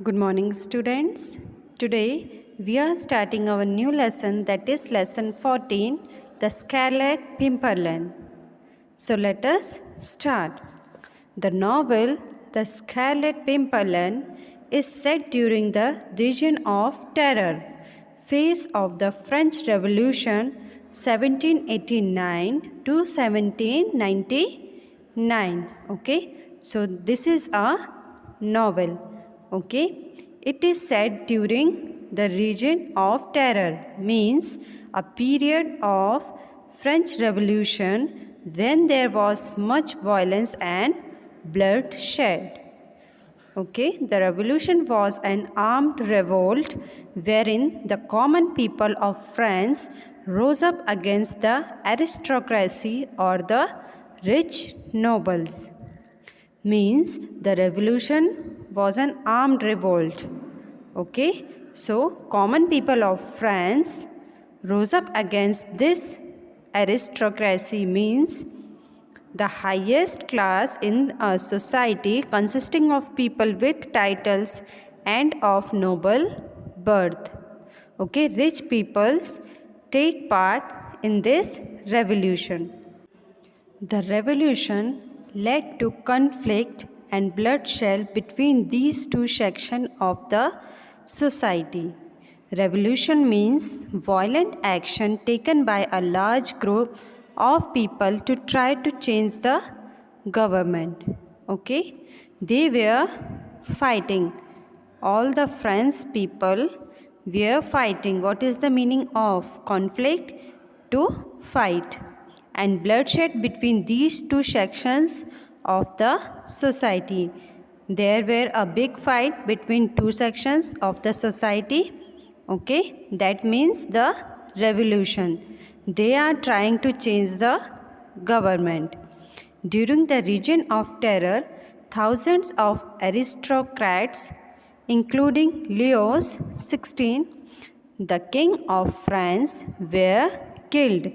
Good morning, students. Today we are starting our new lesson, that is lesson 14, the Scarlet Pimpernel. So let us start. The novel The Scarlet Pimpernel is set during the Reign of Terror, phase of the French Revolution 1789 to 1799. Okay, so this is a novel. Okay, it is set during the Reign of Terror, means a period of French Revolution when there was much violence and bloodshed. Okay, the revolution was an armed revolt wherein the common people of France rose up against the aristocracy or the rich nobles. Means the revolution was an armed revolt. Okay, so common people of France rose up against this aristocracy, means the highest class in a society consisting of people with titles and of noble birth. Okay, rich peoples take part in this revolution. The revolution led to conflict and bloodshed between these two sections of the society. Revolution means violent action taken by a large group of people to try to change the government. Okay, they were fighting. All the French people were fighting. What is the meaning of conflict? To fight. And bloodshed between these two sections of the society. There were a big fight between two sections of the society. Okay, that means the revolution. They are trying to change the government. During the Reign of Terror, thousands of aristocrats, including Leo XVI, the King of France, were killed.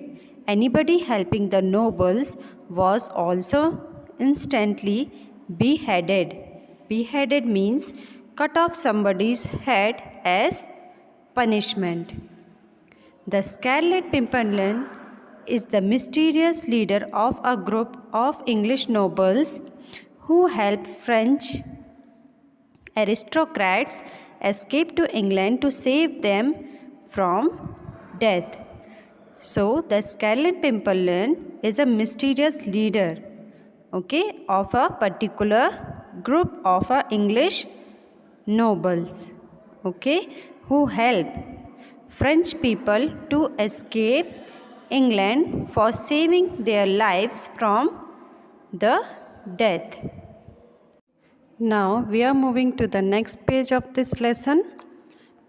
Anybody helping the nobles was also instantly beheaded. Beheaded means cut off somebody's head as punishment. The Scarlet Pimpernel is the mysterious leader of a group of English nobles who helped French aristocrats escape to England to save them from death. So, the Scarlet Pimpernel is a mysterious leader, okay, of a particular group of English nobles, okay, who help French people to escape England for saving their lives from the death. Now we are moving to the next page of this lesson.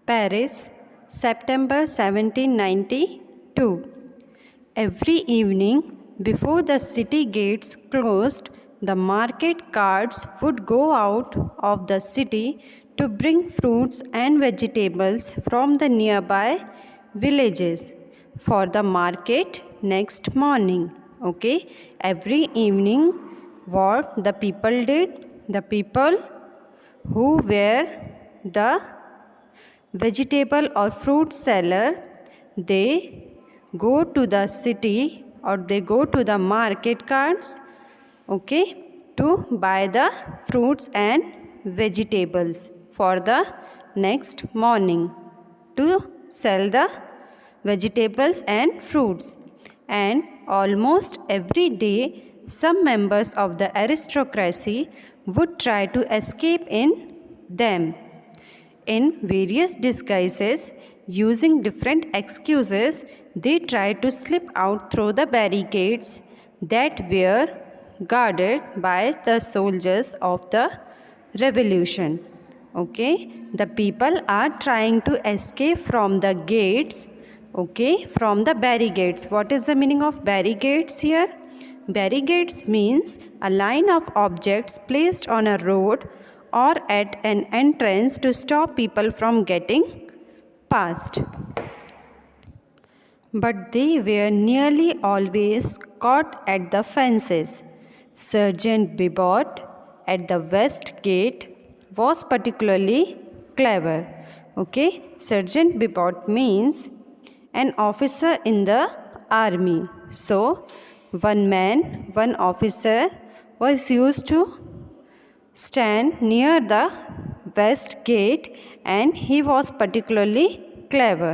Paris, September 1792. Every evening before the city gates closed, the market carts would go out of the city to bring fruits and vegetables from the nearby villages for the market next morning. Okay, every evening what the people did? The people who were the vegetable or fruit seller, they go to the city or they go to the market carts, okay, to buy the fruits and vegetables for the next morning, to sell the vegetables and fruits. And almost every day some members of the aristocracy would try to escape in them. In various disguises, using different excuses, they tried to slip out through the barricades that were guarded by the soldiers of the revolution. Okay, the people are trying to escape from the gates, okay, from the barricades. What is the meaning of barricades here? Barricades means a line of objects placed on a road or at an entrance to stop people from getting past. But they were nearly always caught at the fences. Sergeant Bibbot at the west gate was particularly clever. Okay, Sergeant Bibbot means an officer in the army. So, one officer was used to stand near the west gate, and he was particularly clever.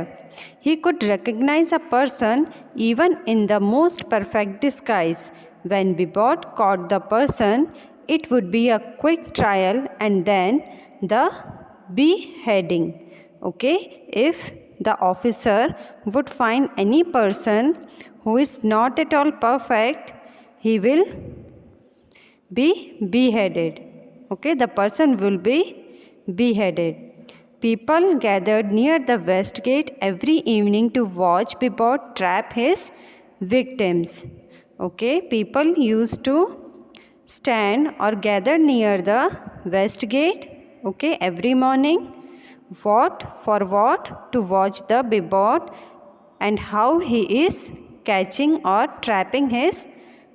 He could recognize a person even in the most perfect disguise. When Bibbot caught the person, it would be a quick trial and then the beheading. Okay, if the officer would find any person who is not at all perfect, he will be beheaded. Okay, the person will be beheaded. People gathered near the west gate every evening to watch Bibbot trap his victims. Okay, people used to stand or gather near the west gate, okay, every morning. What? For what? To watch the Bibbot and how he is catching or trapping his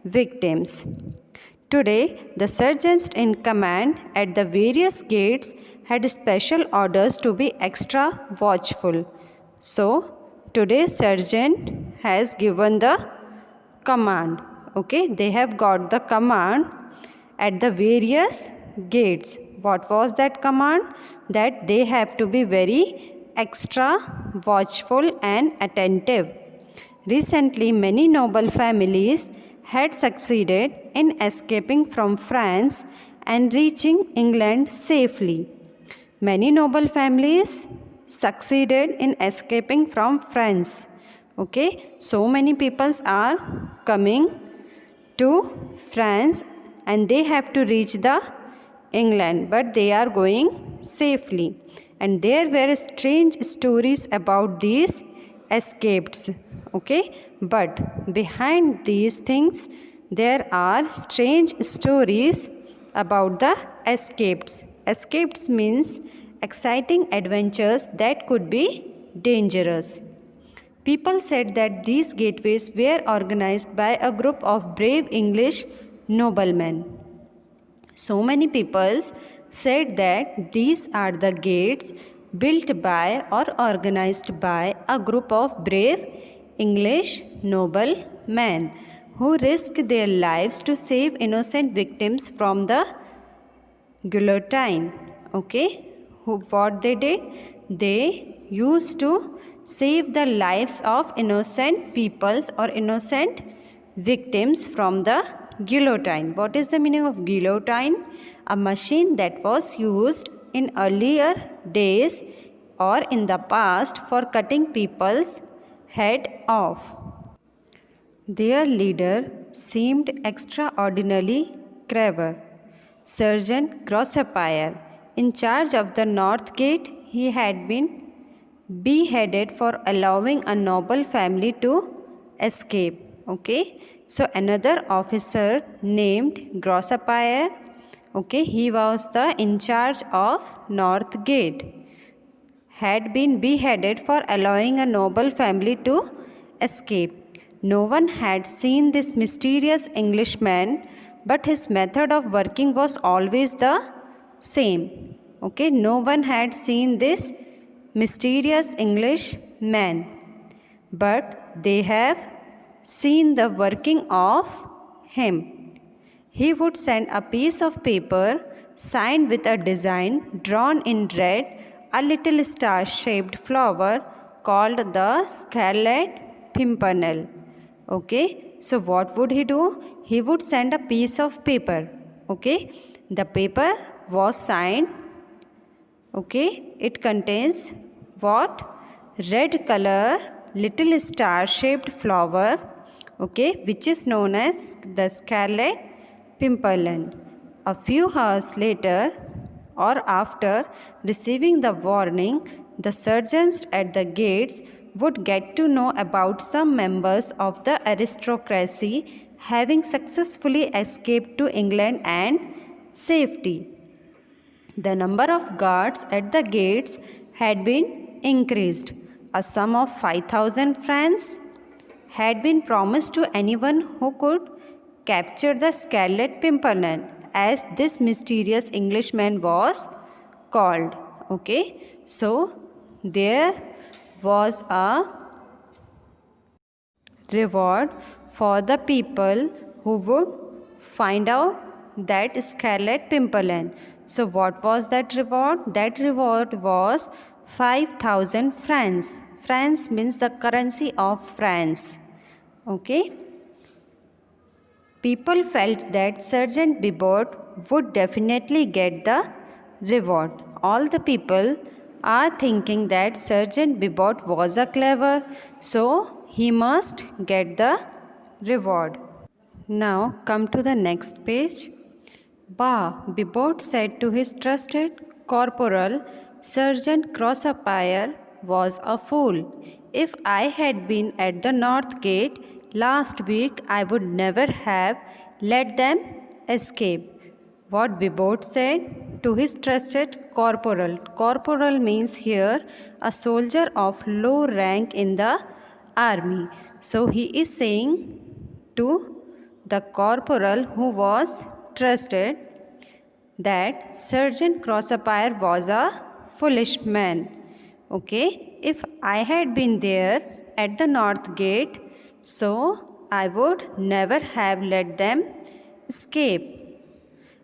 victims. Today, the sergeants in command at the various gates had special orders to be extra watchful. So, today's sergeant has given the command. Okay, they have got the command at the various gates. What was that command? That they have to be very extra watchful and attentive. Recently, many noble families had succeeded in escaping from France and reaching England safely. Many noble families succeeded in escaping from France. Okay, so many peoples are coming to France and they have to reach the England, but they are going safely. And there were strange stories about these escapes. Okay, but behind these things there are strange stories about the escapes. Escapes means exciting adventures that could be dangerous. People said that these gateways were organized by a group of brave English noblemen. So many people said that these are the gates built by or organized by a group of brave English noblemen who risked their lives to save innocent victims from the guillotine. Okay, what they did? They used to save the lives of innocent peoples or innocent victims from the guillotine. What is the meaning of guillotine? A machine that was used in earlier days or in the past for cutting people's head off. Their leader seemed extraordinarily clever. Sergeant Grossepierre, in charge of the North Gate, he had been beheaded for allowing a noble family to escape. Okay, so another officer named Grossepierre, okay, he was the in charge of North Gate, had been beheaded for allowing a noble family to escape. No one had seen this mysterious Englishman, but his method of working was always the same. Okay, no one had seen this mysterious English man, but they have seen the working of him. He would send a piece of paper signed with a design drawn in red, a little star-shaped flower called the Scarlet Pimpernel. Okay, so what would he do? He would send a piece of paper. Okay, the paper was signed. Okay, it contains what? Red color, little star-shaped flower. Okay, which is known as the Scarlet Pimpernel. A few hours later or after receiving the warning, the sergeants at the gates would get to know about some members of the aristocracy having successfully escaped to England and safety. The number of guards at the gates had been increased. A sum of 5,000 francs had been promised to anyone who could capture the Scarlet Pimpernel, as this mysterious Englishman was called. Okay, so there was a reward for the people who would find out that scarlet pimpernel. So what was that reward? That reward was 5,000 francs. Francs means the currency of France. Okay. People felt that Sergeant Bibbot would definitely get the reward. All the people are thinking that Sergeant Bibbot was a clever, so he must get the reward. Now come to the next page. Bah, Bibbot said to his trusted corporal, Sergeant Crossapire was a fool. If I had been at the north gate last week, I would never have let them escape. What Bibbot said to his trusted corporal. Corporal means here a soldier of low rank in the army. So he is saying to the corporal who was trusted that Sergeant Crossapire was a foolish man. Okay, if I had been there at the north gate, so I would never have let them escape.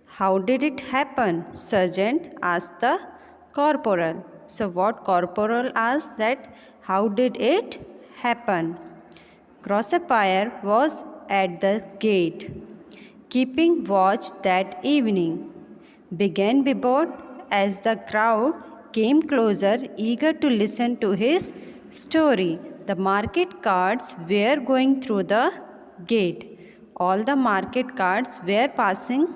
How did it happen? Sergeant asked the corporal. So what corporal asked that how did it happen? Crossapire was at the gate, keeping watch that evening. Began Bibbot as the crowd came closer, eager to listen to his story. The market carts were going through the gate. All the market carts were passing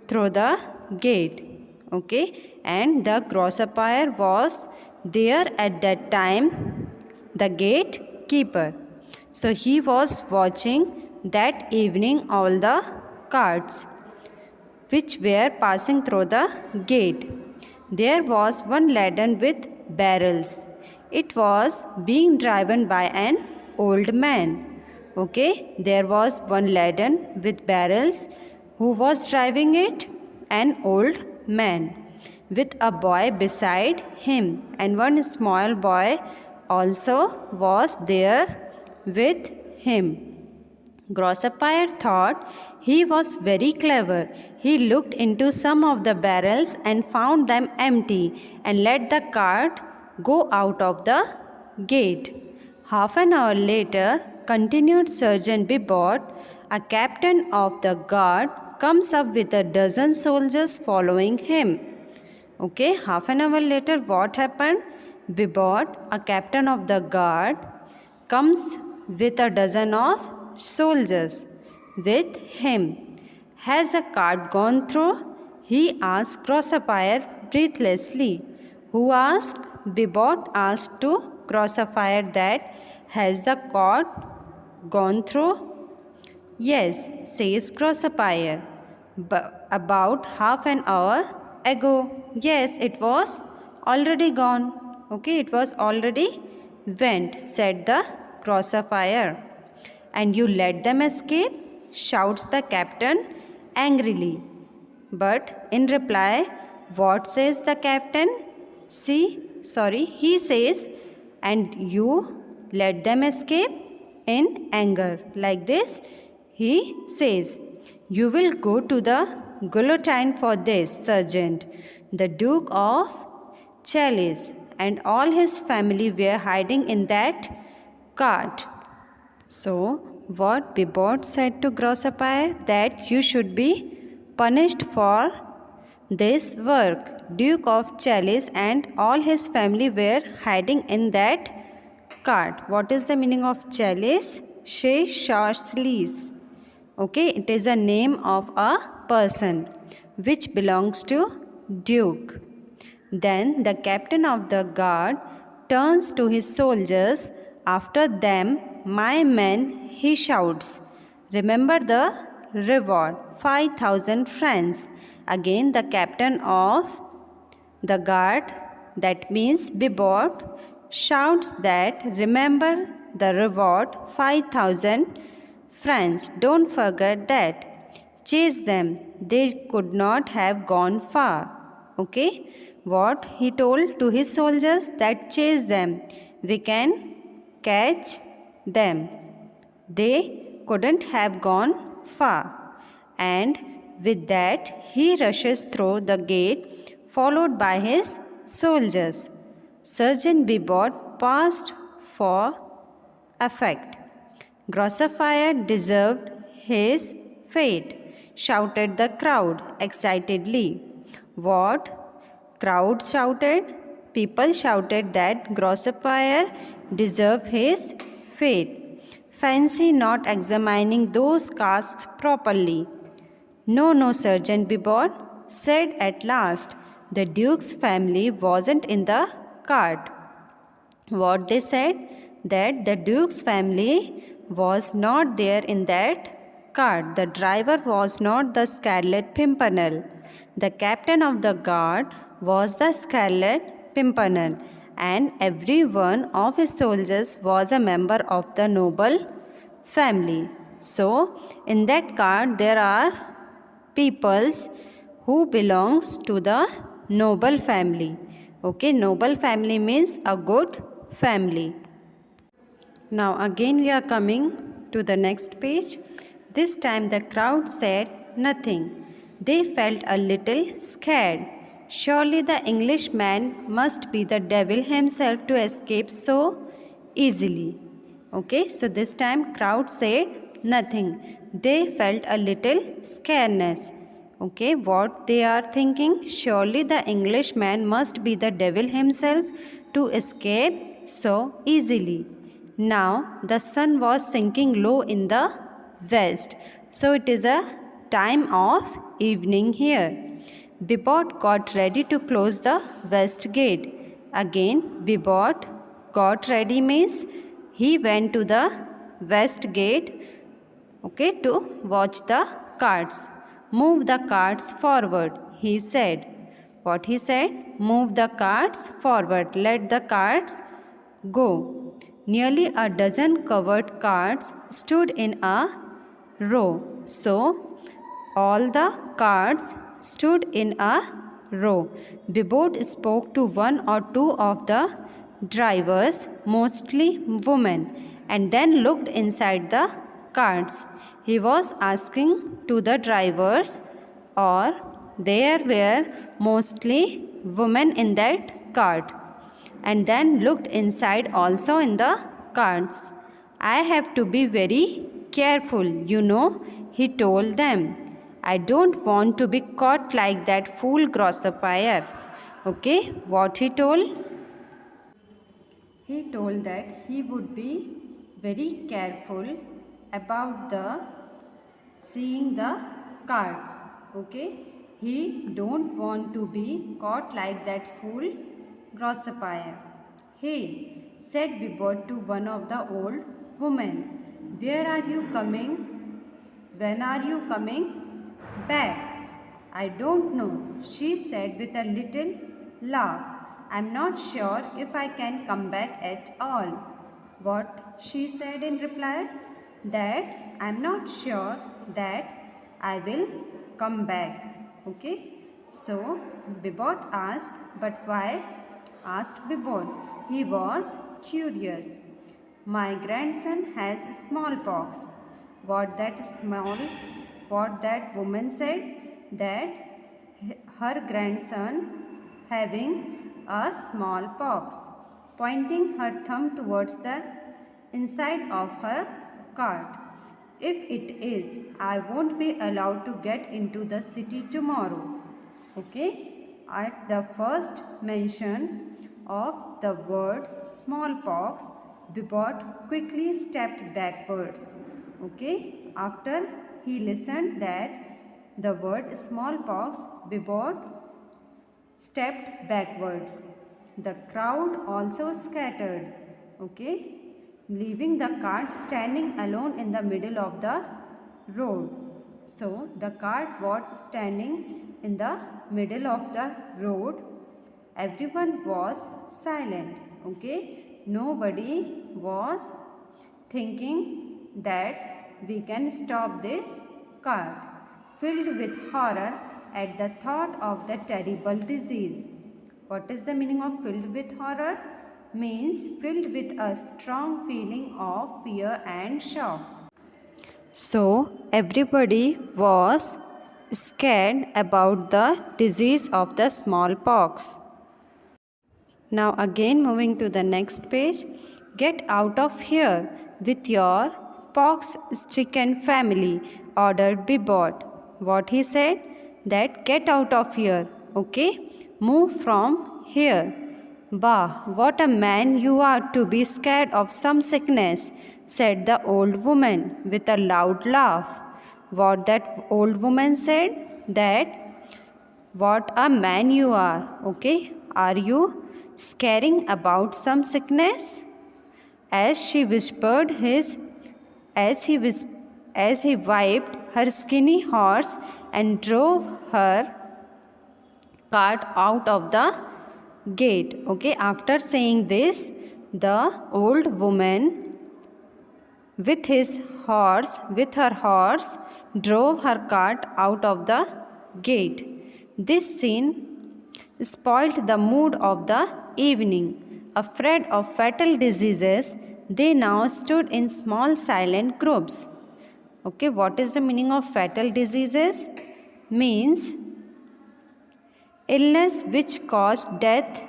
through the gate. Okay, and the Crossapire was there at that time, the gatekeeper. So he was watching that evening all the carts which were passing through the gate. There was one laden with barrels. It was being driven by an old man. Okay, there was one laden with barrels. Who was driving it? An old man with a boy beside him, and one small boy also was there with him. Crossapire thought he was very clever. He looked into some of the barrels and found them empty and let the cart go out of the gate. Half an hour later, continued Sergeant Bibbot, a captain of the guard, comes up with a dozen soldiers following him. Okay, half an hour later, what happened? Bibbot, a captain of the guard, comes with a dozen of soldiers with him. Has a cart gone through? He asked Crossapire breathlessly. Who asked? Bibbot asked to Crossapire that. Has the cart gone through? Yes, says Crossapire. About half an hour ago. Yes, it was already gone. Okay, it was already went, said the Crossapire. And you let them escape? Shouts the captain angrily. But in reply, what says the captain? He says, and you let them escape? In anger. Like this, he says, you will go to the guillotine for this, Sergeant. The Duke of Chalice and all his family were hiding in that cart. So, what Bibbot said to Crossapire? That you should be punished for this work. Duke of Chalice and all his family were hiding in that cart. What is the meaning of chalice? Chalice. Okay, it is a name of a person which belongs to Duke. Then the captain of the guard turns to his soldiers. After them, my men, he shouts. Remember the reward, 5,000 francs. Again, the captain of the guard, that means Bibbot, shouts that remember the reward, 5,000 francs. Don't forget that. Chase them. They could not have gone far. Okay. what he told to his soldiers? That chase them. We can catch them. They couldn't have gone far. And with that, he rushes through the gate, followed by his soldiers. Sergeant Bibbot paused for effect. Grossfire deserved his fate, shouted the crowd excitedly. What? Crowd shouted. People shouted that Grossfire deserved his fate. Fancy not examining those casks properly. No, Sergeant Bibbot said at last. The Duke's family wasn't in the cart. What they said? That the Duke's family was not there in that cart. The driver was not the Scarlet Pimpernel. The captain of the guard was the Scarlet Pimpernel, and every one of his soldiers was a member of the noble family. So, in that cart there are peoples who belongs to the noble family. Okay, noble family means a good family. Now again we are coming to the next page. This time the crowd said nothing. They felt a little scared. Surely the Englishman must be the devil himself to escape so easily. Okay, so this time crowd said nothing. They felt a little scaredness. Okay, what they are thinking? Surely the Englishman must be the devil himself to escape so easily. Now the sun was sinking low in the west, so it is a time of evening here. Bibbot got ready to close the west gate. Again, Bibbot got ready means he went to the west gate, okay, to watch the carts. Move the carts forward, he said. What he said? Move the carts forward. Let the carts go. Nearly a dozen covered carts stood in a row. So, all the carts stood in a row. Bibbot spoke to one or two of the drivers, mostly women, and then looked inside the carts. He was asking to the drivers, or there were mostly women in that cart, and then looked inside also in the carts. I have to be very careful, he told them. I don't want to be caught like that fool Grossfire. Okay, what he told? He told that he would be very careful about seeing the cards. Okay, he don't want to be caught like that fool Grossfire. Hey, said Bibbot to one of the old women, where are you coming? When are you coming back? I don't know, she said with a little laugh. I'm not sure if I can come back at all. What she said in reply? That I'm not sure that I will come back. Okay. So Bibbot asked, but why? Asked Bibbot. He was curious. My grandson has smallpox. What that woman said? That her grandson having a smallpox, pointing her thumb towards the inside of her cart. If it is, I won't be allowed to get into the city tomorrow. Okay, at the first mention of the word smallpox, Bibbot quickly stepped backwards. Okay, after he listened that the word smallpox, Bibbot stepped backwards. The crowd also scattered, okay, leaving the cart standing alone in the middle of the road. So, the cart was standing in the middle of the road. Everyone was silent, okay. Nobody was thinking that we can stop this cart. Filled with horror at the thought of the terrible disease, What is the meaning of filled with horror? Means filled with a strong feeling of fear and shock. So everybody was scared about the disease of the smallpox. Now again moving to the next page. Get out of here with your pox-stricken family, ordered Bibbot. What he said? That get out of here, okay? Move from here. Bah, what a man you are to be scared of some sickness, said the old woman with a loud laugh. What that old woman said? That what a man you are, okay? Are you scaring about some sickness? As she whispered as he wiped her skinny horse and drove her cart out of the gate. Okay, after saying this, the old woman with her horse, drove her cart out of the gate. This scene spoilt the mood of the evening. Afraid of fatal diseases, they now stood in small silent groups. Okay, what is the meaning of fatal diseases? Means illness which cause death.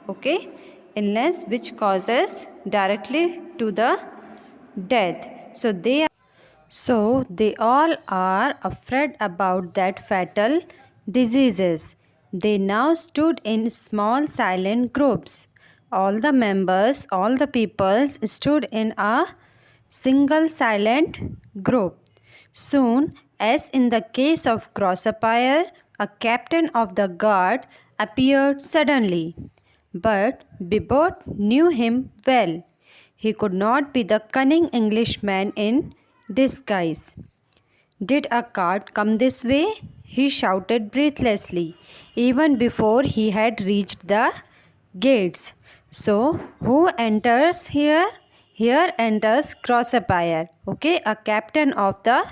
Okay, illness which causes directly to the death. So they all are afraid about that fatal diseases. They now stood in small silent groups. All the peoples stood in a single silent group. Soon, as in the case of Grossapire, a captain of the guard appeared suddenly. But Bibbot knew him well. He could not be the cunning Englishman in disguise. Did a cart come this way? He shouted breathlessly, even before he had reached the gates. So, who enters here? Here enters Grossapire, okay, a captain of the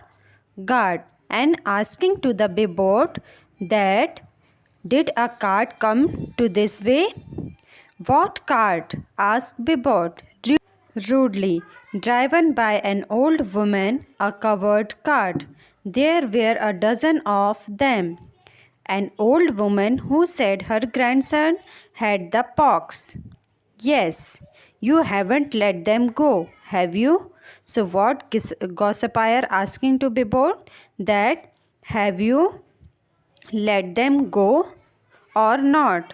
guard, and asking to the Bibbot that did a cart come to this way? What cart? Asked Bibbot rudely. Driven by an old woman, a covered cart. There were a dozen of them. An old woman who said her grandson had the pox. Yes, you haven't let them go, have you? So what Gossipire asking to Bibbot? That have you let them go or not?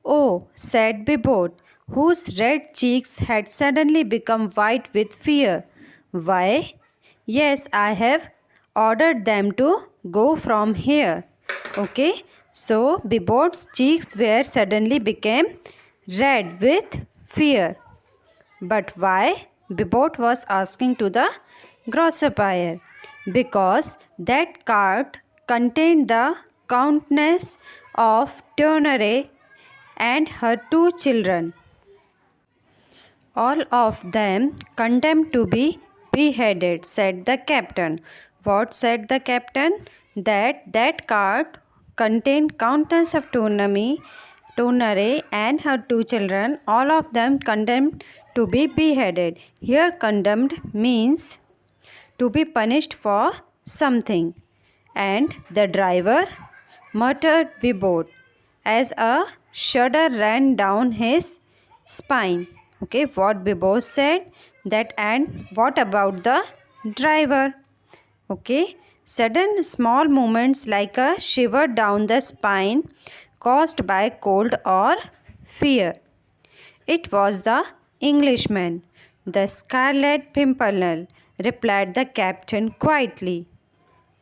Oh, said Bibbot, whose red cheeks had suddenly become white with fear. Why? Yes, I have ordered them to go from here. Okay, so Bibbot's cheeks were suddenly became red with fear. But why? Bibbot was asking to the Grossapire. Because that cart contained the Countess of Tournere and her 2 children, all of them condemned to be beheaded, said the captain. What said the captain? That cart contained Countess of Tournere and her 2 children, all of them condemned to be beheaded. Here condemned means to be punished for something. And the driver muttered Bibbot as a shudder ran down his spine. Okay, what Bibbot said that, and what about the driver? Okay, sudden small movements like a shiver down the spine caused by cold or fear. It was the Englishman, the Scarlet Pimpernel, replied the captain quietly.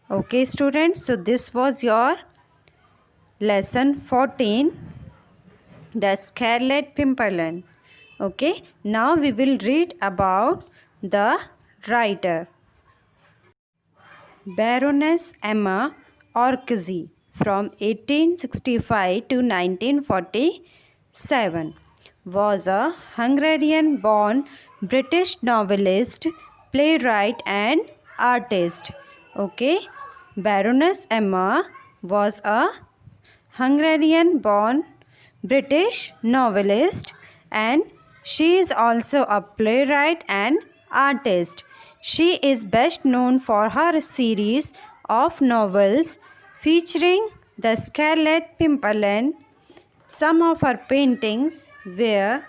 Okay, students, so this was your lesson 14, the Scarlet Pimpernel. Okay, now we will read about the writer. Baroness Emma Orczy from 1865 to 1947 was a Hungarian-born British novelist, playwright and artist. Okay, Baroness Emma was a Hungarian-born British novelist, and she is also a playwright and artist. She is best known for her series of novels featuring the Scarlet Pimpernel. Some of her paintings were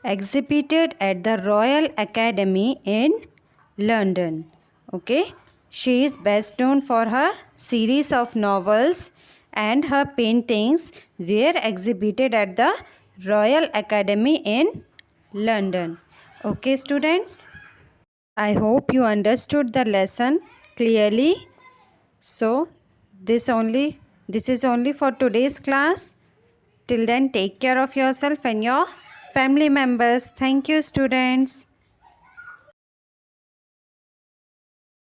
exhibited at the Royal Academy in London. Okay, she is best known for her series of novels and her paintings were exhibited at the Royal Academy in London. Okay, students, I hope you understood the lesson clearly. So this is only for today's class. Till then, take care of yourself and your family members. Thank you, students.